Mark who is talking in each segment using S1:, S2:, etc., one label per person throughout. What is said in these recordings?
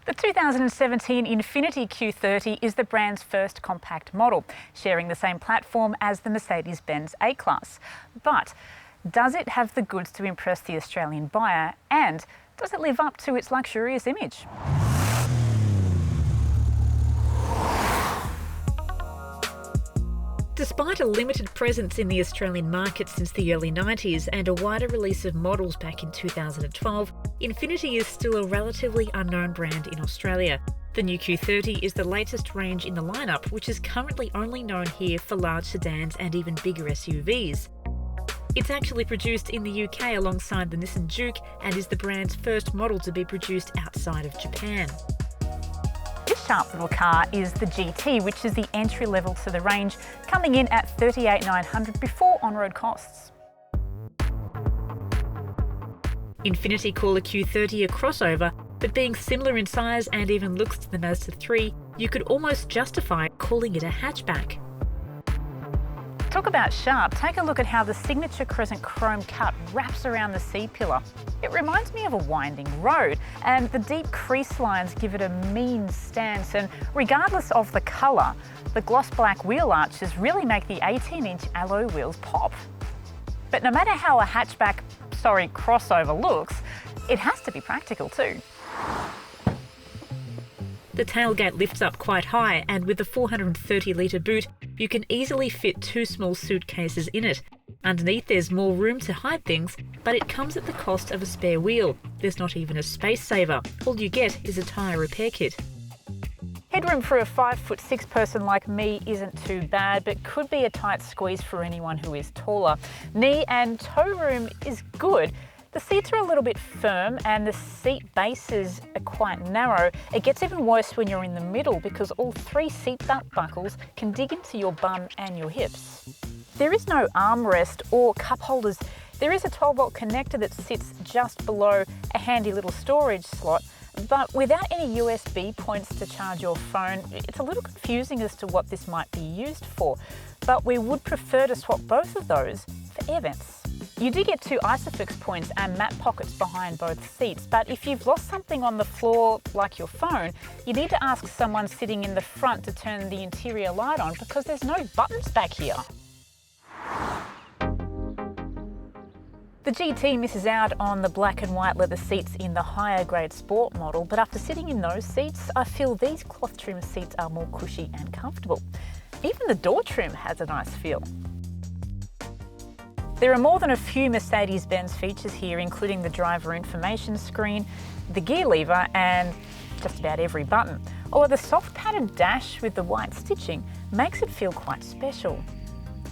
S1: The 2017 Infiniti Q30 is the brand's first compact model, sharing the same platform as the Mercedes-Benz A-Class. But does it have the goods to impress the Australian buyer, and does it live up to its luxurious image? Despite a limited presence in the Australian market since the early 90s and a wider release of models back in 2012, Infiniti is still a relatively unknown brand in Australia. The new Q30 is the latest range in the lineup, which is currently only known here for large sedans and even bigger SUVs. It's actually produced in the UK alongside the Nissan Juke and is the brand's first model to be produced outside of Japan. This sharp little car is the GT, which is the entry level to the range, coming in at $38,900 before on-road costs. Infiniti call a Q30 a crossover, but being similar in size and even looks to the Mazda 3, you could almost justify calling it a hatchback. Talk about sharp, take a look at how the signature crescent chrome cut wraps around the C-pillar. It reminds me of a winding road, and the deep crease lines give it a mean stance, and regardless of the colour, the gloss black wheel arches really make the 18-inch alloy wheels pop. But no matter how a hatchback, crossover looks, it has to be practical too. The tailgate lifts up quite high, and with the 430-litre boot, you can easily fit two small suitcases in it. Underneath there's more room to hide things, but it comes at the cost of a spare wheel. There's not even a space saver. All you get is a tyre repair kit. Headroom for a 5'6" person like me isn't too bad, but could be a tight squeeze for anyone who is taller. Knee and toe room is good. The seats are a little bit firm and the seat bases are quite narrow. It gets even worse when you're in the middle because all three seat belt buckles can dig into your bum and your hips. There is no armrest or cup holders. There is a 12-volt connector that sits just below a handy little storage slot, but without any USB points to charge your phone, it's a little confusing as to what this might be used for. But we would prefer to swap both of those for air vents. You do get two ISOFIX points and mat pockets behind both seats, but if you've lost something on the floor, like your phone, you need to ask someone sitting in the front to turn the interior light on because there's no buttons back here. The GT misses out on the black and white leather seats in the higher grade sport model, but after sitting in those seats, I feel these cloth trim seats are more cushy and comfortable. Even the door trim has a nice feel. There are more than a few Mercedes-Benz features here, including the driver information screen, the gear lever, and just about every button. Although the soft padded dash with the white stitching makes it feel quite special.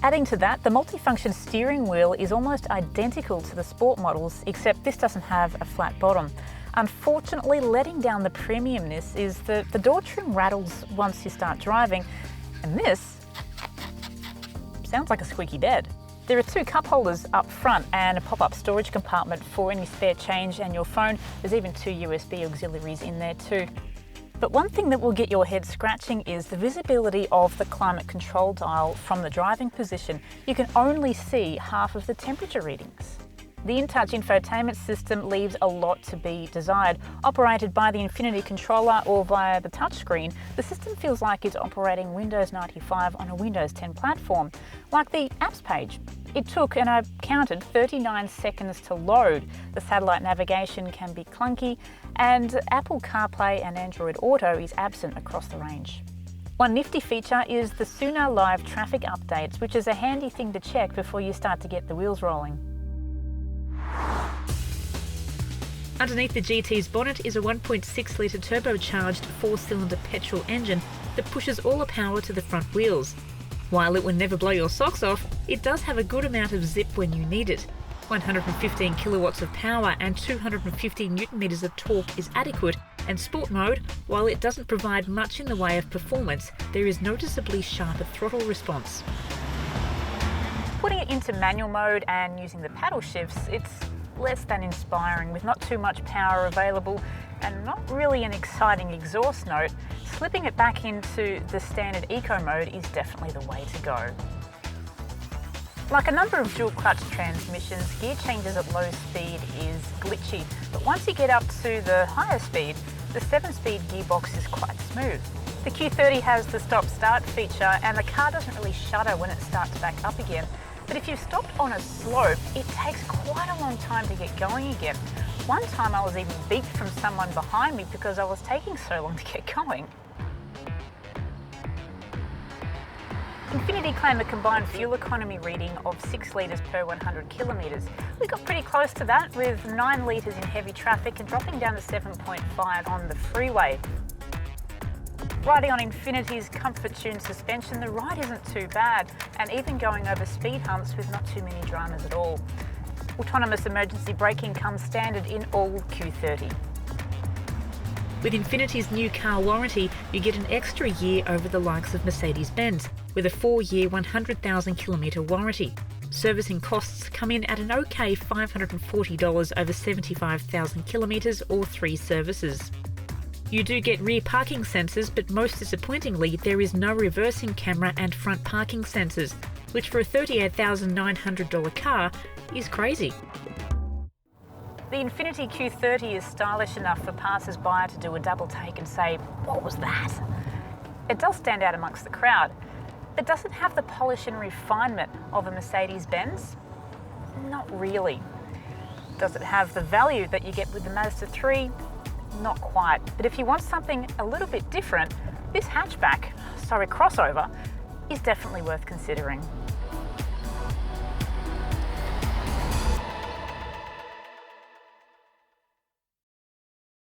S1: Adding to that, the multifunction steering wheel is almost identical to the sport models, except this doesn't have a flat bottom. Unfortunately, letting down the premiumness is that the door trim rattles once you start driving, and this sounds like a squeaky bed. There are two cup holders up front and a pop-up storage compartment for any spare change and your phone. There's even two USB auxiliaries in there too. But one thing that will get your head scratching is the visibility of the climate control dial from the driving position. You can only see half of the temperature readings. The in-touch infotainment system leaves a lot to be desired. Operated by the Infiniti controller or via the touchscreen, the system feels like it's operating Windows 95 on a Windows 10 platform. Like the apps page. It took, and I counted, 39 seconds to load. The satellite navigation can be clunky, and Apple CarPlay and Android Auto is absent across the range. One nifty feature is the Sooner Live traffic updates, which is a handy thing to check before you start to get the wheels rolling. Underneath the GT's bonnet is a 1.6-litre turbocharged 4-cylinder petrol engine that pushes all the power to the front wheels. While it will never blow your socks off, it does have a good amount of zip when you need it. 115 kilowatts of power and 250 newton-meters of torque is adequate, and sport mode, while it doesn't provide much in the way of performance, there is noticeably sharper throttle response. Putting it into manual mode and using the paddle shifts, it's less than inspiring. With not too much power available and not really an exciting exhaust note, slipping it back into the standard eco mode is definitely the way to go. Like a number of dual clutch transmissions, gear changes at low speed is glitchy, but once you get up to the higher speed, The 7-speed gearbox is quite smooth. The Q30 has the stop-start feature and the car doesn't really shudder when it starts back up again. But if you've stopped on a slope, it takes quite a long time to get going again. One time I was even beeped from someone behind me because I was taking so long to get going. Infiniti claim a combined fuel economy reading of 6 litres per 100 kilometres. We got pretty close to that with 9 litres in heavy traffic and dropping down to 7.5 on the freeway. Riding on Infiniti's Comfort Tune suspension, the ride isn't too bad, and even going over speed humps with not too many dramas at all. Autonomous emergency braking comes standard in all Q30. With Infiniti's new car warranty, you get an extra year over the likes of Mercedes-Benz, with a 4-year 100,000 kilometre warranty. Servicing costs come in at an okay $540 over 75,000 kilometres or 3 services. You do get rear parking sensors, but most disappointingly, there is no reversing camera and front parking sensors, which for a $38,900 car is crazy. The Infiniti Q30 is stylish enough for passers-by to do a double take and say, "What was that?" It does stand out amongst the crowd. It doesn't have the polish and refinement of a Mercedes-Benz. Not really. Does it have the value that you get with the Mazda 3? Not quite. But if you want something a little bit different, this crossover is definitely worth considering.